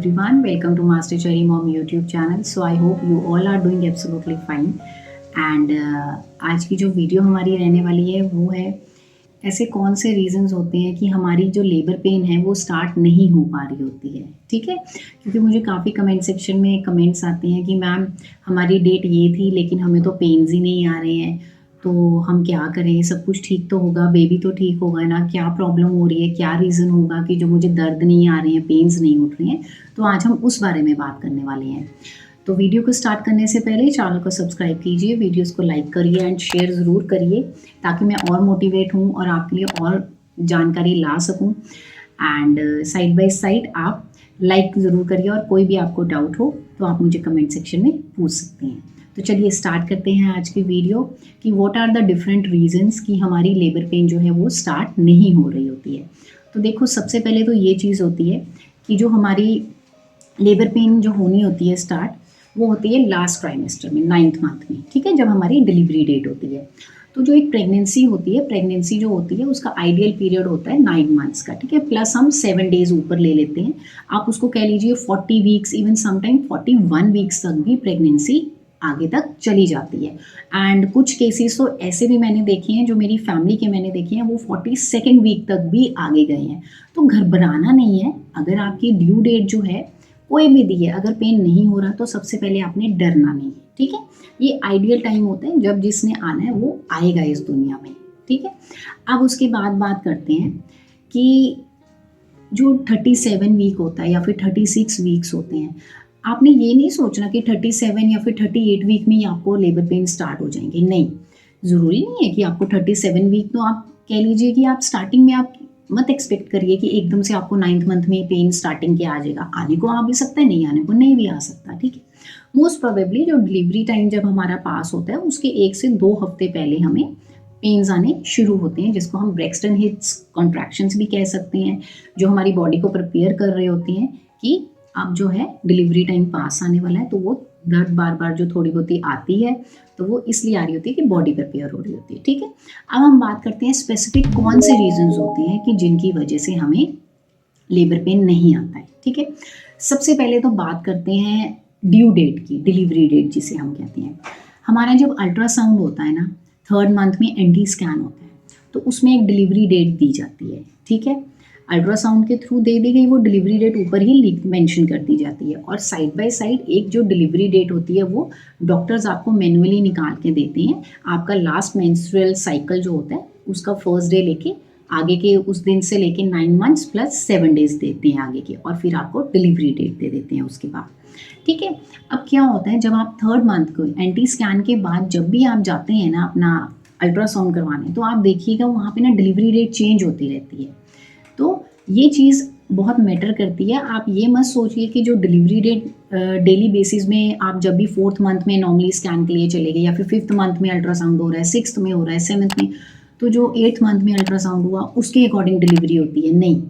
everyone, welcome to Master Cherry Mom YouTube channel. So I hope you all are doing absolutely fine. And आज की जो video हमारी रहने वाली है वो है ऐसे कौन से रीजंस होते हैं कि हमारी जो लेबर पेन है वो स्टार्ट नहीं हो पा रही होती है। ठीक है, क्योंकि मुझे काफ़ी कमेंट सेक्शन में कमेंट्स आते हैं कि मैम हमारी डेट ये थी लेकिन हमें तो पेन्स ही नहीं आ रहे हैं, तो हम क्या करें, सब कुछ ठीक तो होगा, बेबी तो ठीक होगा ना, क्या प्रॉब्लम हो रही है, क्या रीज़न होगा कि जो मुझे दर्द नहीं आ रहे हैं, पेन्स नहीं उठ रही हैं। तो आज हम उस बारे में बात करने वाले हैं। तो वीडियो को स्टार्ट करने से पहले चैनल को सब्सक्राइब कीजिए, वीडियोस को लाइक करिए एंड शेयर ज़रूर करिए ताकि मैं और मोटिवेट हूँ और आपके लिए और जानकारी ला सकूँ। एंड साइड बाय साइड आप लाइक ज़रूर करिए और कोई भी आपको डाउट हो तो आप मुझे कमेंट सेक्शन में पूछ सकते हैं। तो चलिए स्टार्ट करते हैं आज की वीडियो कि what are the different reasons कि हमारी लेबर पेन जो है वो स्टार्ट नहीं हो रही होती है। तो देखो, सबसे पहले तो ये चीज़ होती है कि जो हमारी लेबर पेन जो होनी होती है स्टार्ट, वो होती है लास्ट ट्राइमेस्टर में, 9th मंथ में। ठीक है, जब हमारी डिलीवरी डेट होती है। तो जो एक प्रेगनेंसी होती है, प्रेगनेंसी जो होती है उसका आइडियल पीरियड होता है 9 मंथ्स का। ठीक है, प्लस हम 7 डेज ऊपर ले लेते हैं। आप उसको कह लीजिए 40 वीक्स, इवन समटाइम 41 वीक्स तक भी प्रेगनेंसी आगे तक चली जाती है। एंड कुछ केसेस तो ऐसे भी मैंने देखे हैं, जो मेरी फैमिली के मैंने देखे हैं, वो 42nd वीक तक भी आगे गए हैं। तो घबराना नहीं है। अगर आपकी ड्यू डेट जो है कोई भी दी है, अगर पेन नहीं हो रहा तो सबसे पहले आपने डरना नहीं है। ठीक है, ये आइडियल टाइम होता है जब जिसने आना है वो आएगा इस दुनिया में। ठीक है, अब उसके बाद बात करते हैं कि जो 37 वीक होता है या फिर 36 वीक्स होते हैं, आपने ये नहीं सोचना कि 37 या फिर 38 वीक में ही आपको लेबर पेन स्टार्ट हो जाएंगे। नहीं, ज़रूरी नहीं है कि आपको 37 वीक, तो आप कह लीजिए कि आप स्टार्टिंग में आप मत एक्सपेक्ट करिए कि एकदम से आपको 9th मंथ में पेन स्टार्टिंग के आ जाएगा। आने को आ भी सकता है, नहीं आने को नहीं भी आ सकता। ठीक है, मोस्ट प्रोबेबली जो डिलीवरी टाइम जब हमारा पास होता है उसके 1 से 2 हफ्ते पहले हमें पेन्स आने शुरू होते हैं, जिसको हम ब्रेक्सटन हिट्स कॉन्ट्रैक्शंस भी कह सकते हैं, जो हमारी बॉडी को प्रिपेयर कर रहे होते हैं कि अब जो है डिलीवरी टाइम पास आने वाला है। तो वो दर्द बार बार जो थोड़ी बहुत आती है तो वो इसलिए आ रही होती है कि बॉडी प्रिपेयर हो रही होती है। ठीक है, अब हम बात करते हैं स्पेसिफिक कौन से रीजंस होते हैं कि जिनकी वजह से हमें लेबर पेन नहीं आता है। ठीक है, सबसे पहले तो बात करते हैं ड्यू डेट की, डिलीवरी डेट जिसे हम कहते हैं। हमारा जब अल्ट्रासाउंड होता है ना, 3rd मंथ में एंटी स्कैन होता है, तो उसमें एक डिलीवरी डेट दी जाती है। ठीक है, अल्ट्रासाउंड के थ्रू दे दी गई वो डिलीवरी डेट ऊपर ही मेंशन कर दी जाती है, और साइड बाय साइड एक जो डिलीवरी डेट होती है वो डॉक्टर्स आपको मैनुअली निकाल के देते हैं। आपका लास्ट मेंस्ट्रुअल साइकिल जो होता है उसका फर्स्ट डे लेके आगे के उस दिन से लेके 9 मंथ्स प्लस 7 डेज देते हैं आगे के, और फिर आपको डिलीवरी डेट दे देते हैं उसके बाद। ठीक है, अब क्या होता है, जब आप 3rd मंथ को एंटी स्कैन के बाद जब भी आप जाते हैं ना अपना अल्ट्रासाउंड करवाने, तो आप देखिएगा वहाँ पे ना डिलीवरी डेट चेंज होती रहती है। तो ये चीज़ बहुत मैटर करती है। आप ये मत सोचिए कि जो डिलीवरी डेट डेली बेसिस में आप जब भी 4th मंथ में नॉर्मली स्कैन के लिए चले गए, या फिर 5th मंथ में अल्ट्रासाउंड हो रहा है, 6th में हो रहा है, 7th में, तो जो 8th मंथ में अल्ट्रासाउंड हुआ उसके अकॉर्डिंग डिलीवरी होती है। नहीं,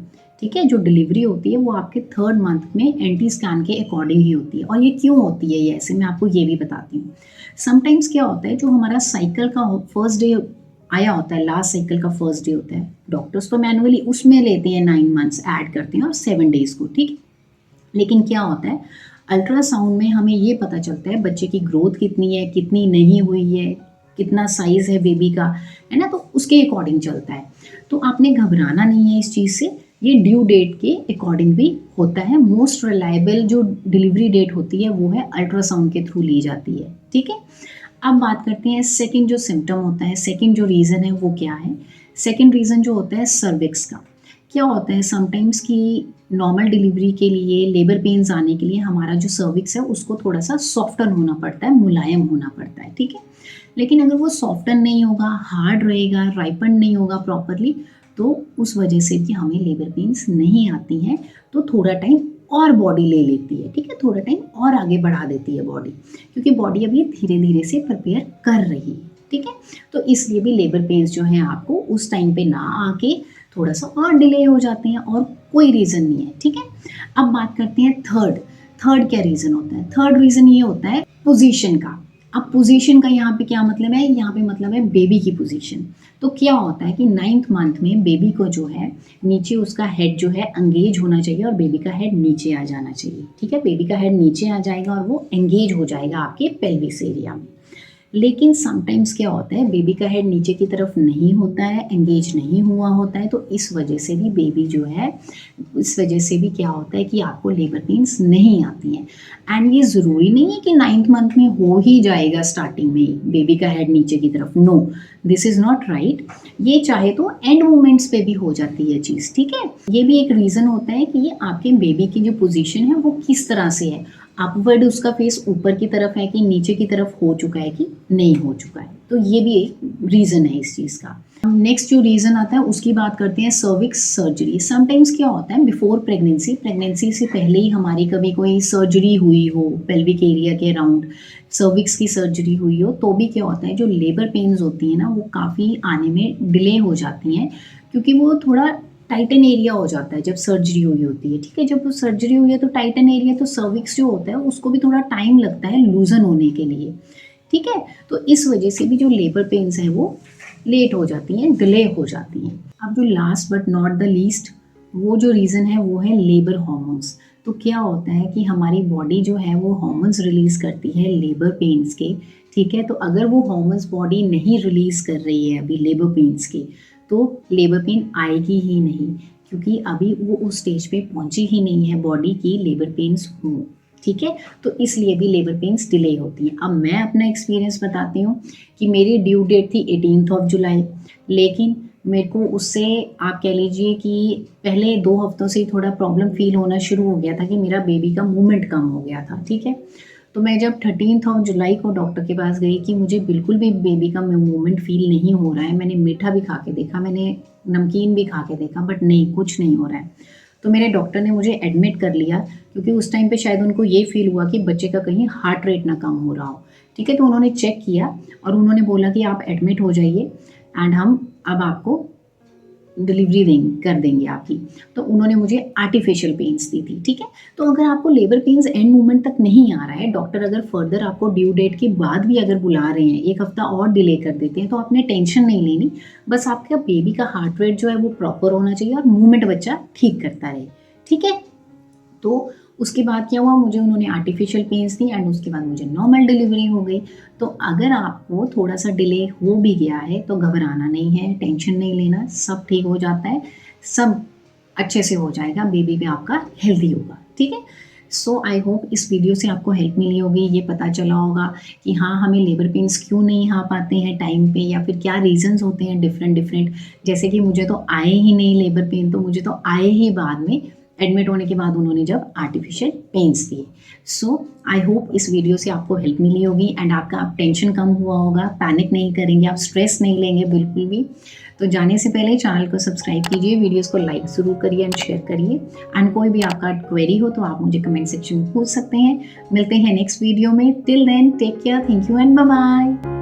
ठीक है, जो डिलीवरी होती है वो आपके 3rd मंथ में एंटी स्कैन के अकॉर्डिंग ही होती है। और ये क्यों होती है ये ऐसे, मैं आपको ये भी बताती हूँ। समटाइम्स क्या होता है, जो हमारा साइकिल का फर्स्ट डे आया होता है, लास्ट साइकिल का फर्स्ट डे होता है, डॉक्टर्स तो मैनुअली उसमें लेते हैं 9 मंथ्स ऐड करते हैं और 7 डेज को। ठीक, लेकिन क्या होता है, अल्ट्रासाउंड में हमें ये पता चलता है बच्चे की ग्रोथ कितनी है, कितनी नहीं हुई है, कितना साइज है बेबी का, है ना, तो उसके अकॉर्डिंग चलता है। तो आपने घबराना नहीं है इस चीज़ से, ये ड्यू डेट के अकॉर्डिंग भी होता है। मोस्ट रिलायबल जो डिलीवरी डेट होती है वो है अल्ट्रासाउंड के थ्रू ली जाती है। ठीक है, अब बात करते हैं सेकंड जो सिम्टम होता है, सेकंड जो रीज़न है वो क्या है। सेकंड रीज़न जो होता है सर्विक्स का। क्या होता है, समटाइम्स की नॉर्मल डिलीवरी के लिए, लेबर पेन्स आने के लिए हमारा जो सर्विक्स है उसको थोड़ा सा सॉफ्टन होना पड़ता है, मुलायम होना पड़ता है। ठीक है, लेकिन अगर वो सॉफ्टन नहीं होगा, हार्ड रहेगा, राइपन नहीं होगा प्रॉपरली, तो उस वजह से भी हमें लेबर पेन्स नहीं आती हैं। तो थोड़ा टाइम और बॉडी ले लेती है। ठीक है, थोड़ा टाइम और आगे बढ़ा देती है बॉडी, क्योंकि बॉडी अभी धीरे धीरे से प्रिपेयर कर रही है। ठीक है, तो इसलिए भी लेबर पेन्स जो हैं आपको उस टाइम पे ना आके थोड़ा सा और डिले हो जाते हैं, और कोई रीज़न नहीं है। ठीक है, अब बात करते हैं थर्ड क्या रीज़न होता है। थर्ड रीज़न ये होता है पोजीशन का। अब पोजीशन का यहाँ पे क्या मतलब है, यहाँ पे मतलब है बेबी की पोजीशन। तो क्या होता है कि 9th मंथ में बेबी को जो है नीचे उसका हेड जो है एंगेज होना चाहिए और बेबी का हेड नीचे आ जाना चाहिए। ठीक है, बेबी का हेड नीचे आ जाएगा और वो एंगेज हो जाएगा आपके पेल्विस एरिया में। लेकिन समटाइम्स क्या होता है, बेबी का हेड नीचे की तरफ नहीं होता है, एंगेज नहीं हुआ होता है, तो इस वजह से भी बेबी जो है, इस वजह से भी क्या होता है कि आपको लेबर पेन्स नहीं आती हैं। एंड ये ज़रूरी नहीं है कि 9th मंथ में हो ही जाएगा स्टार्टिंग में ही बेबी का हेड नीचे की तरफ। No, this is not right. ये चाहे तो एंड मोमेंट्स पे भी हो जाती है चीज़। ठीक है, ये भी एक रीज़न होता है कि ये आपके बेबी की जो पोजीशन है वो किस तरह से है, अपवर्ड उसका फेस ऊपर की तरफ है कि नीचे की तरफ हो चुका है कि नहीं हो चुका है। तो ये भी एक रीज़न है इस चीज़ का। नेक्स्ट जो रीज़न आता है उसकी बात करते हैं, सर्विक्स सर्जरी। समटाइम्स क्या होता है, बिफोर प्रेगनेंसी, प्रेगनेंसी से पहले ही हमारी कभी कोई सर्जरी हुई हो पेल्विक एरिया के अराउंड, सर्विक्स की सर्जरी हुई हो, तो भी क्या होता है जो लेबर पेन्स होती हैं ना वो काफ़ी आने में डिले हो जाती हैं, क्योंकि वो थोड़ा टाइटन एरिया हो जाता है जब सर्जरी हुई होती है। ठीक है, जब वो सर्जरी हुई है तो टाइटन एरिया, तो सर्विक्स जो होता है उसको भी थोड़ा टाइम लगता है लूजन होने के लिए। ठीक है, तो इस वजह से भी जो लेबर पेन्स हैं वो लेट हो जाती हैं, डिले हो जाती हैं। अब जो last but not the least वो जो रीज़न है वो है लेबर हॉर्मोन्स। तो क्या होता है कि हमारी बॉडी जो है वो हॉर्मोन्स रिलीज़ करती है लेबर पेन्स के। ठीक है, तो अगर वो हॉर्मोन्स बॉडी नहीं रिलीज़ कर रही है अभी लेबर पेन्स के, तो लेबर पेन आएगी ही नहीं, क्योंकि अभी वो उस स्टेज पे पहुंची ही नहीं है बॉडी की लेबर पेन्स हो। ठीक है, तो इसलिए भी लेबर पेन्स डिले होती हैं। अब मैं अपना एक्सपीरियंस बताती हूँ कि मेरी ड्यू डेट थी 18th ऑफ जुलाई, लेकिन मेरे को उससे आप कह लीजिए कि पहले 2 हफ्तों से ही थोड़ा प्रॉब्लम फ़ील होना शुरू हो गया था कि मेरा बेबी का मूवमेंट कम हो गया था। ठीक है, तो मैं जब 13th ऑफ जुलाई को डॉक्टर के पास गई कि मुझे बिल्कुल भी बेबी का मूवमेंट फ़ील नहीं हो रहा है, मैंने मीठा भी खा के देखा, मैंने नमकीन भी खा के देखा, बट नहीं, कुछ नहीं हो रहा है। तो मेरे डॉक्टर ने मुझे एडमिट कर लिया, क्योंकि उस टाइम पे शायद उनको ये फ़ील हुआ कि बच्चे का कहीं हार्ट रेट ना कम हो रहा हो। ठीक है, तो उन्होंने चेक किया और उन्होंने बोला कि आप एडमिट हो जाइए एंड हम अब आपको डिलीवरी कर देंगे आपकी। तो उन्होंने मुझे आर्टिफिशियल पेन्स दी थी। ठीक है, तो अगर आपको लेबर पेन्स एंड मोमेंट तक नहीं आ रहा है, डॉक्टर अगर फर्दर आपको ड्यू डेट के बाद भी अगर बुला रहे हैं, 1 हफ्ता और डिले कर देते हैं, तो आपने टेंशन नहीं लेनी। बस आपका बेबी का हार्ट रेट जो है वो प्रॉपर होना चाहिए और मूवमेंट बच्चा ठीक करता रहे। ठीक है, तो उसके बाद क्या हुआ, मुझे उन्होंने आर्टिफिशियल पेन्स दी एंड उसके बाद मुझे नॉर्मल डिलीवरी हो गई। तो अगर आपको थोड़ा-सा डिले हो भी गया है तो घबराना नहीं है, टेंशन नहीं लेना, सब ठीक हो जाता है, सब अच्छे से हो जाएगा, बेबी भी आपका हेल्दी होगा। ठीक है? सो आई होप इस वीडियो से आपको हेल्प मिली होगी, ये पता चला होगा कि हाँ, हमें लेबर पेन्स क्यों नहीं आ पाते हैं टाइम पे, या फिर क्या रीज़न्स होते हैं डिफरेंट डिफरेंट। जैसे कि मुझे तो आए ही नहीं लेबर पेन, तो मुझे तो आए ही बाद में, एडमिट होने के बाद उन्होंने जब आर्टिफिशियल पेन्स दिए। सो आई होप इस वीडियो से आपको हेल्प मिली होगी एंड आपका आप टेंशन कम हुआ होगा, पैनिक नहीं करेंगे, आप स्ट्रेस नहीं लेंगे बिल्कुल भी। तो जाने से पहले चैनल को सब्सक्राइब कीजिए, वीडियोस को लाइक ज़रूर करिए एंड शेयर करिए। एंड कोई भी आपका क्वेरी हो तो आप मुझे कमेंट सेक्शन में पूछ सकते हैं। मिलते हैं नेक्स्ट वीडियो में। Till then take care, thank you and bye bye.